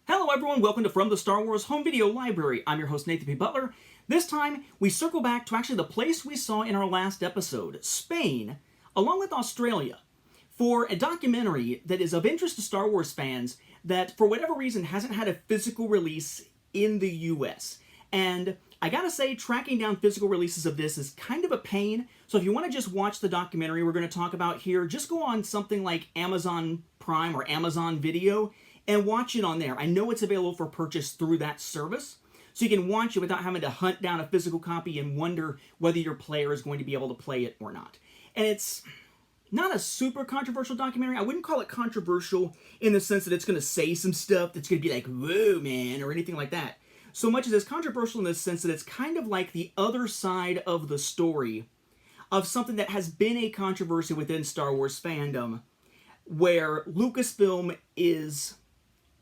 Hello everyone, welcome to From the Star Wars Home Video Library. I'm your host Nathan P. Butler. This time, we circle back to actually the place we saw in our last episode, Spain, along with Australia, for a documentary that is of interest to Star Wars fans that, for whatever reason, hasn't had a physical release in the US. And I gotta say, tracking down physical releases of this is kind of a pain, so if you want to just watch the documentary we're going to talk about here, just go on something like Amazon Prime or Amazon Video and watch it on there. I know it's available for purchase through that service, so you can watch it without having to hunt down a physical copy and wonder whether your player is going to be able to play it or not. And it's not a super controversial documentary. I wouldn't call it controversial in the sense that it's going to say some stuff that's going to be like, whoa, man, or anything like that. So much as it's controversial in the sense that it's kind of like the other side of the story of something that has been a controversy within Star Wars fandom, where Lucasfilm is,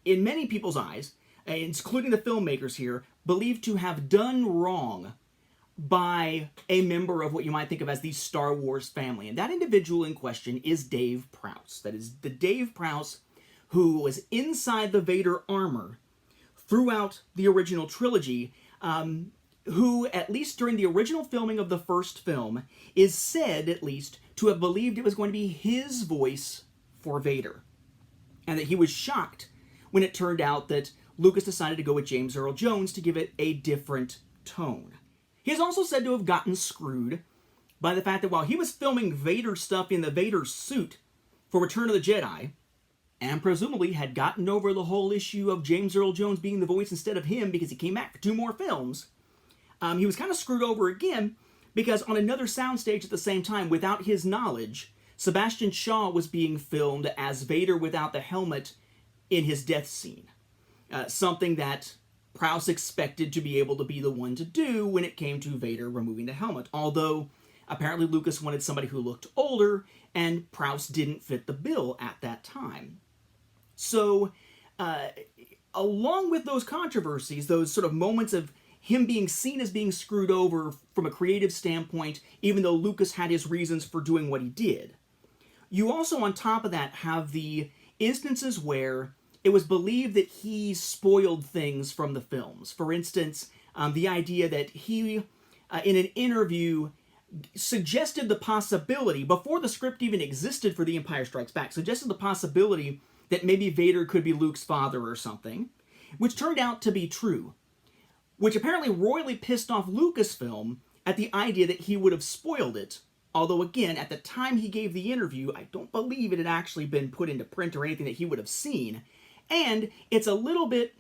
in many people's eyes, including the filmmakers here, believed to have done wrong by a member of what you might think of as the Star Wars family. And that individual in question is Dave Prowse. That is the Dave Prowse who was inside the Vader armor throughout the original trilogy, who, at least during the original filming of the first film, is said, at least, to have believed it was going to be his voice for Vader. And that he was shocked when it turned out that Lucas decided to go with James Earl Jones to give it a different tone. He is also said to have gotten screwed by the fact that while he was filming Vader stuff in the Vader suit for Return of the Jedi, and presumably had gotten over the whole issue of James Earl Jones being the voice instead of him because he came back for 2 more films, he was kind of screwed over again because on another soundstage at the same time, without his knowledge, Sebastian Shaw was being filmed as Vader without the helmet in his death scene. Something that Prowse expected to be able to be the one to do when it came to Vader removing the helmet. Although, apparently Lucas wanted somebody who looked older, and Prowse didn't fit the bill at that time. So, along with those controversies, those sort of moments of him being seen as being screwed over from a creative standpoint, even though Lucas had his reasons for doing what he did, you also, on top of that, have the instances where it was believed that he spoiled things from the films. For instance, the idea that he, in an interview, suggested the possibility, before the script even existed for The Empire Strikes Back, suggested the possibility that maybe Vader could be Luke's father or something, which turned out to be true, which apparently royally pissed off Lucasfilm at the idea that he would have spoiled it. Although, again, at the time he gave the interview, I don't believe it had actually been put into print or anything that he would have seen. And it's a little bit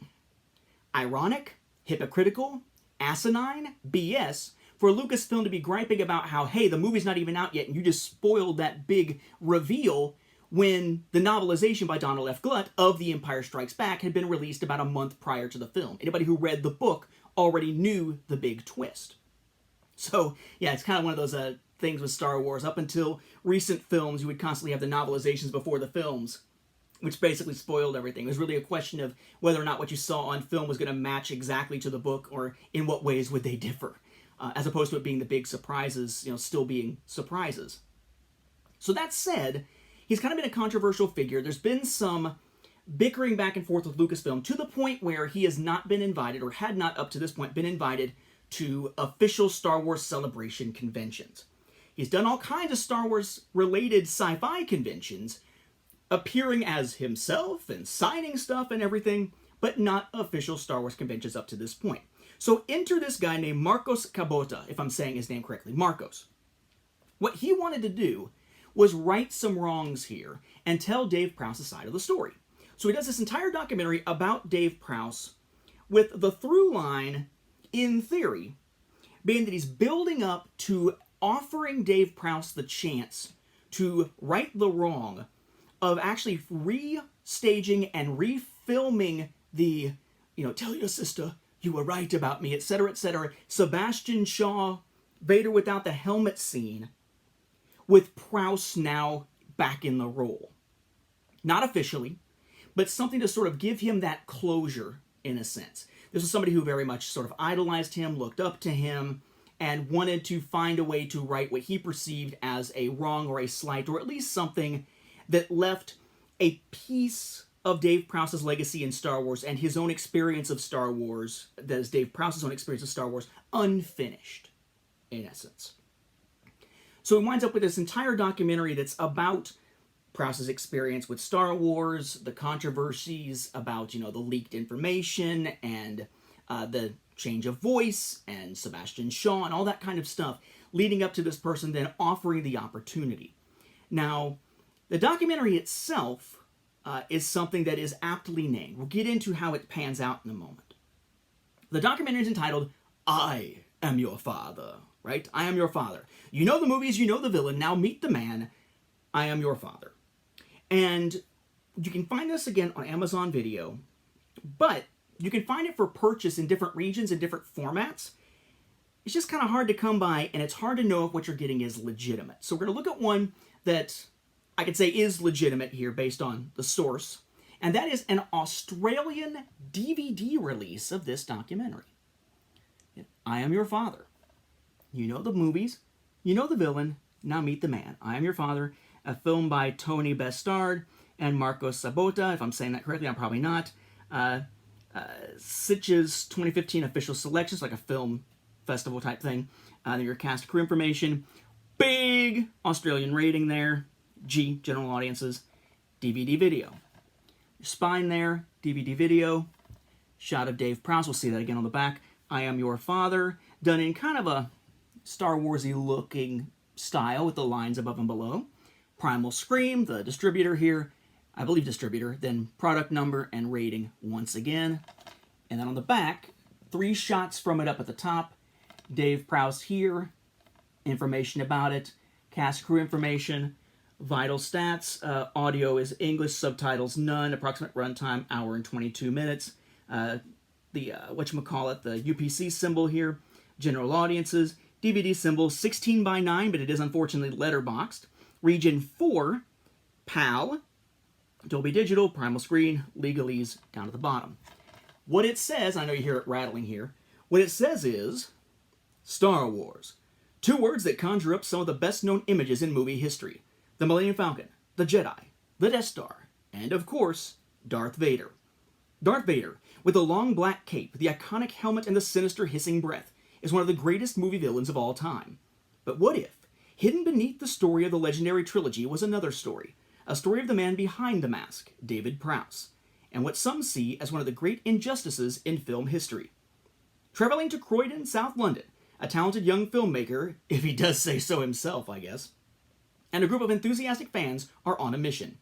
ironic, hypocritical, asinine, BS for Lucasfilm to be griping about how, hey, the movie's not even out yet and you just spoiled that big reveal when the novelization by Donald F. Glut of The Empire Strikes Back had been released about a month prior to the film. Anybody who read the book already knew the big twist. So, yeah, it's kind of one of those things with Star Wars. Up until recent films, you would constantly have the novelizations before the films, which basically spoiled everything. It was really a question of whether or not what you saw on film was going to match exactly to the book, or in what ways would they differ, as opposed to it being the big surprises, still being surprises. So that said, he's kind of been a controversial figure. There's been some bickering back and forth with Lucasfilm to the point where he has not been invited, or had not up to this point been invited, to official Star Wars Celebration conventions. He's done all kinds of Star Wars-related sci-fi conventions, appearing as himself and signing stuff and everything, but not official Star Wars conventions up to this point. So enter this guy named Marcos Cabota, if I'm saying his name correctly, Marcos. What he wanted to do was right some wrongs here and tell Dave Prowse's side of the story. So he does this entire documentary about Dave Prowse, with the through line, in theory, being that he's building up to offering Dave Prowse the chance to right the wrong of actually restaging and refilming the, tell your sister you were right about me, etc., Sebastian Shaw, Vader without the helmet scene, with Prowse now back in the role. Not officially, but something to sort of give him that closure, in a sense. This was somebody who very much sort of idolized him, looked up to him, and wanted to find a way to right what he perceived as a wrong or a slight, or at least something that left a piece of Dave Prowse's legacy in Star Wars and his own experience of Star Wars, that is Dave Prowse's own experience of Star Wars, unfinished, in essence. So he winds up with this entire documentary that's about Prowse's experience with Star Wars, the controversies about, the leaked information, and the change of voice, and Sebastian Shaw, and all that kind of stuff, leading up to this person then offering the opportunity. Now, the documentary itself is something that is aptly named. We'll get into how it pans out in a moment. The documentary is entitled, I Am Your Father, right? I Am Your Father. You know the movies, you know the villain, now meet the man, I Am Your Father. And you can find this again on Amazon Video, but you can find it for purchase in different regions and different formats. It's just kind of hard to come by, and it's hard to know if what you're getting is legitimate. So we're going to look at one that I could say is legitimate here based on the source, and that is an Australian DVD release of this documentary. I Am Your Father. You know the movies, you know the villain, now meet the man. I Am Your Father, a film by Tony Bestard and Marcos Sabota. If I'm saying that correctly, I'm probably not. Sitch's 2015 official selections, like a film festival type thing. Your cast crew information. Big Australian rating there. G, general audiences. DVD video. Your spine there, DVD video. Shot of Dave Prowse, we'll see that again on the back. I Am Your Father, done in kind of a Star Wars-y looking style with the lines above and below. Primal Scream, the distributor here, I believe distributor, then product number and rating once again. And then on the back, 3 shots from it up at the top. Dave Prowse here, information about it, cast crew information, vital stats, audio is English, subtitles none, approximate runtime, hour and 22 minutes. The UPC symbol here, general audiences, DVD symbol 16:9, but it is unfortunately letterboxed. Region 4, PAL, Dolby Digital, Primal Screen, Legalese, down at the bottom. What it says, I know you hear it rattling here, what it says is, Star Wars. 2 words that conjure up some of the best-known images in movie history. The Millennium Falcon, the Jedi, the Death Star, and of course, Darth Vader. Darth Vader, with the long black cape, the iconic helmet, and the sinister hissing breath, is one of the greatest movie villains of all time. But what if, hidden beneath the story of the legendary trilogy was another story, a story of the man behind the mask, David Prowse, and what some see as one of the great injustices in film history. Traveling to Croydon, South London, a talented young filmmaker, if he does say so himself, I guess, and a group of enthusiastic fans are on a mission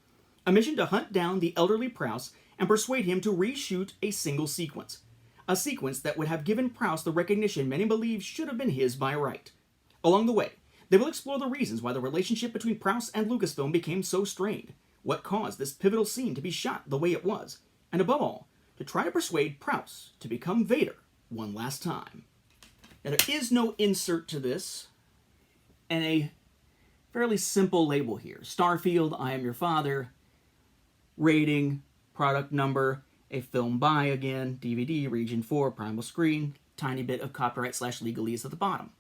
to hunt down the elderly Prowse and persuade him to reshoot a single sequence, a sequence that would have given Prowse the recognition many believe should have been his by right. Along the way, they will explore the reasons why the relationship between Prowse and Lucasfilm became so strained, what caused this pivotal scene to be shot the way it was, and above all, to try to persuade Prowse to become Vader one last time. Now, there is no insert to this, and a fairly simple label here. Starfield, I Am Your Father, rating, product number, a film by, again, DVD, Region 4, Primal Screen, tiny bit of copyright / legalese at the bottom.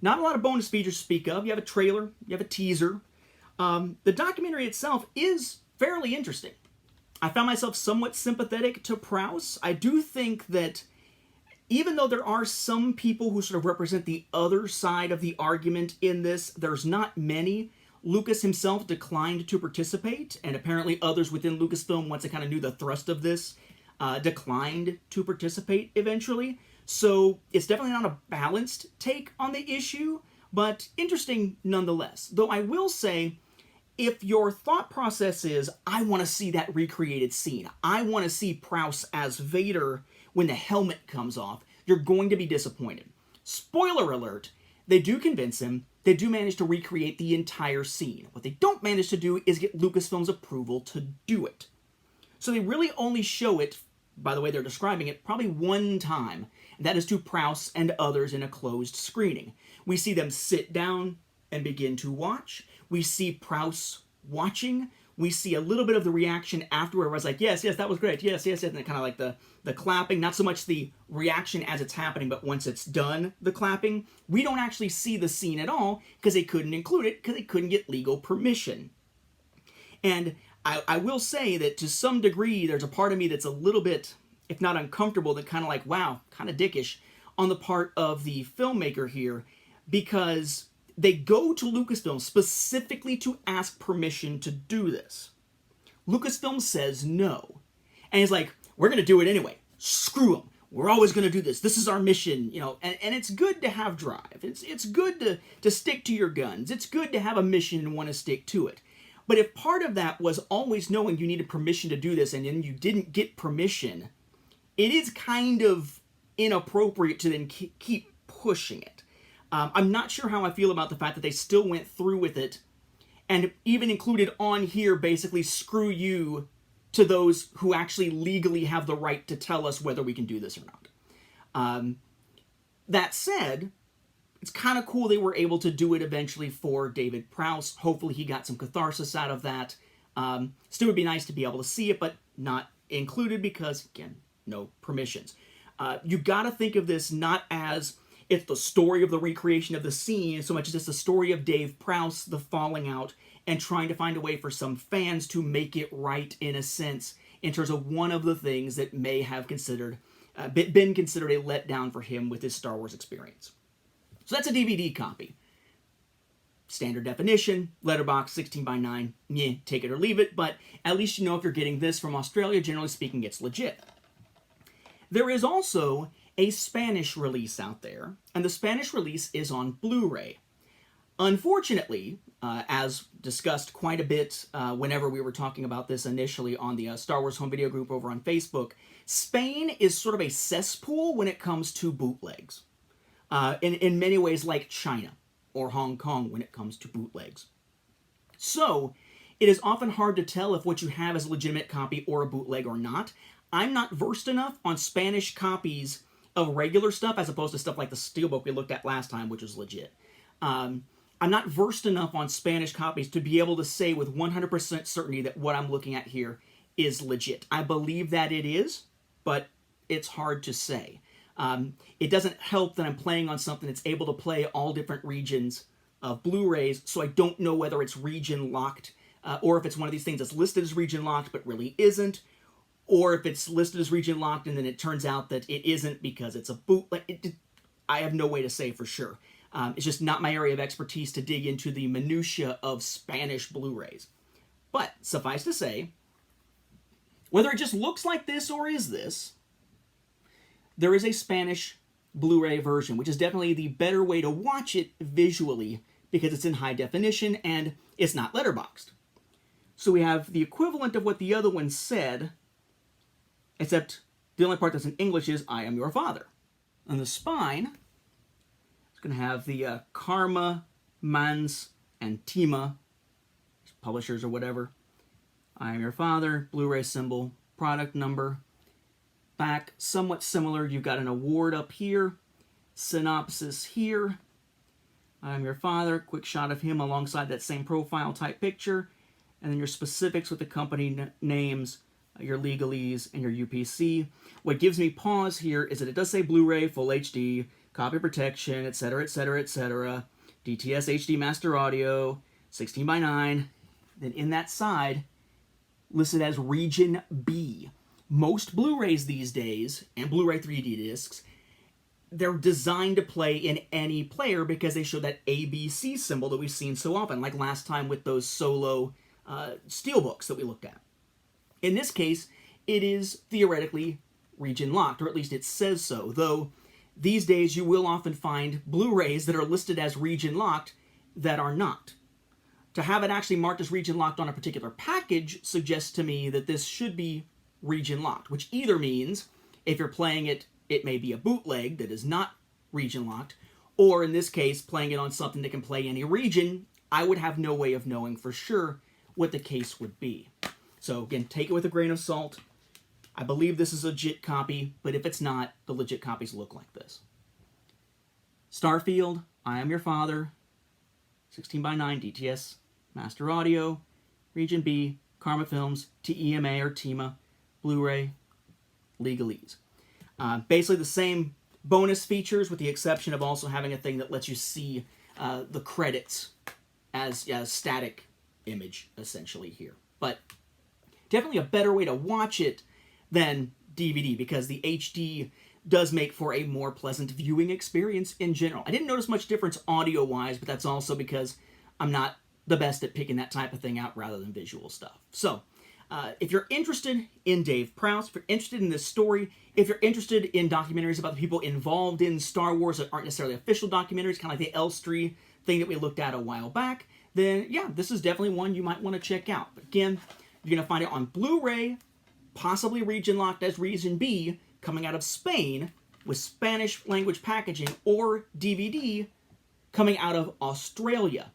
Not a lot of bonus features to speak of. You have a trailer, you have a teaser. The documentary itself is fairly interesting. I found myself somewhat sympathetic to Prowse. I do think that even though there are some people who sort of represent the other side of the argument in this, there's not many. Lucas himself declined to participate, and apparently others within Lucasfilm, once they kind of knew the thrust of this, declined to participate eventually. So it's definitely not a balanced take on the issue, but interesting nonetheless. Though I will say, if your thought process is, I want to see that recreated scene, I want to see Prowse as Vader when the helmet comes off, you're going to be disappointed. Spoiler alert, they do convince him, they do manage to recreate the entire scene. What they don't manage to do is get Lucasfilm's approval to do it. So they really only show it, by the way they're describing it, probably one time, and that is to Prowse and others in a closed screening. We see them sit down and begin to watch. We see Prowse watching. We see a little bit of the reaction afterward where it's like, yes, that was great, yes, and then kind of like the clapping, not so much the reaction as it's happening, but once it's done, the clapping. We don't actually see the scene at all because they couldn't include it because they couldn't get legal permission. And I will say that to some degree, there's a part of me that's a little bit, if not uncomfortable, that kind of like, wow, kind of dickish on the part of the filmmaker here, because they go to Lucasfilm specifically to ask permission to do this. Lucasfilm says no. And he's like, we're going to do it anyway. Screw them. We're always going to do this. This is our mission, you know, and it's good to have drive. It's good to stick to your guns. It's good to have a mission and want to stick to it. But if part of that was always knowing you needed permission to do this and then you didn't get permission, it is kind of inappropriate to then keep pushing it. I'm not sure how I feel about the fact that they still went through with it and even included on here basically screw you to those who actually legally have the right to tell us whether we can do this or not. That said, it's kind of cool they were able to do it eventually for David Prowse. Hopefully he got some catharsis out of that. Still would be nice to be able to see it, but not included because, again, no permissions. You got to think of this not as it's the story of the recreation of the scene so much as it's the story of Dave Prowse, the falling out, and trying to find a way for some fans to make it right in a sense in terms of one of the things that may have been considered a letdown for him with his Star Wars experience. So that's a DVD copy. Standard definition, letterbox, 16:9, yeah, take it or leave it, but at least you know if you're getting this from Australia, generally speaking, it's legit. There is also a Spanish release out there, and the Spanish release is on Blu-ray. Unfortunately, as discussed quite a bit whenever we were talking about this initially on the Star Wars Home Video group over on Facebook, Spain is sort of a cesspool when it comes to bootlegs. In many ways like China or Hong Kong when it comes to bootlegs. So, it is often hard to tell if what you have is a legitimate copy or a bootleg or not. I'm not versed enough on Spanish copies of regular stuff as opposed to stuff like the Steelbook we looked at last time, which was legit. I'm not versed enough on Spanish copies to be able to say with 100% certainty that what I'm looking at here is legit. I believe that it is, but it's hard to say. It doesn't help that I'm playing on something that's able to play all different regions of Blu-rays, so I don't know whether it's region locked, or if it's one of these things that's listed as region locked but really isn't, or if it's listed as region locked and then it turns out that it isn't because it's a bootleg. I have no way to say for sure. It's just not my area of expertise to dig into the minutia of Spanish Blu-rays. But suffice to say, whether it just looks like this or is this, there is a Spanish Blu-ray version, which is definitely the better way to watch it visually because it's in high definition and it's not letterboxed. So we have the equivalent of what the other one said, except the only part that's in English is, I am your father. On the spine, it's going to have the Karma, Mans, and Tima, publishers or whatever. I am your father, Blu-ray symbol, product number. Back, somewhat similar, you've got an award up here, synopsis here. I am your father, quick shot of him alongside that same profile type picture, and then your specifics with the company names, your legalese, and your UPC. What gives me pause here is that it does say Blu-ray, full HD, copy protection, etc., etc., etc., DTS HD Master Audio, 16:9. Then in that side, listed as Region B. Most Blu-rays these days, and Blu-ray 3D discs, they're designed to play in any player because they show that ABC symbol that we've seen so often, like last time with those solo steelbooks that we looked at. In this case, it is theoretically region locked, or at least it says so, though these days you will often find Blu-rays that are listed as region locked that are not. To have it actually marked as region locked on a particular package suggests to me that this should be region locked, which either means if you're playing it, it may be a bootleg that is not region locked, or in this case, playing it on something that can play any region, I would have no way of knowing for sure what the case would be. So again, take it with a grain of salt. I believe this is a legit copy, but if it's not, the legit copies look like this. Starfield, I Am Your Father, 16:9 DTS, Master Audio, Region B, Karma Films, TEMA or TEMA, Blu-ray, legalese. Basically the same bonus features with the exception of also having a thing that lets you see the credits as a static image essentially here. But definitely a better way to watch it than DVD, because the HD does make for a more pleasant viewing experience in general. I didn't notice much difference audio-wise, but that's also because I'm not the best at picking that type of thing out rather than visual stuff. So, if you're interested in Dave Prowse, if you're interested in this story, if you're interested in documentaries about the people involved in Star Wars that aren't necessarily official documentaries, kind of like the Elstree thing that we looked at a while back, then yeah, this is definitely one you might want to check out. But again, you're going to find it on Blu-ray, possibly region locked as Region B, coming out of Spain with Spanish language packaging, or DVD coming out of Australia,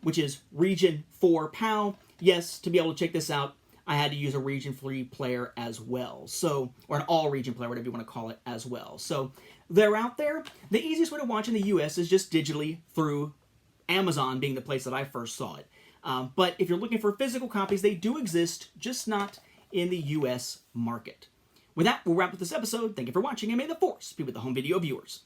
which is Region 4 PAL. Yes, to be able to check this out, I had to use a Region 3 player as well. So, or an all-region player, whatever you want to call it, as well. So, they're out there. The easiest way to watch in the US is just digitally through Amazon being the place that I first saw it. But if you're looking for physical copies, they do exist, just not in the US market. With that, we'll wrap up this episode. Thank you for watching, and may the Force be with the home video viewers.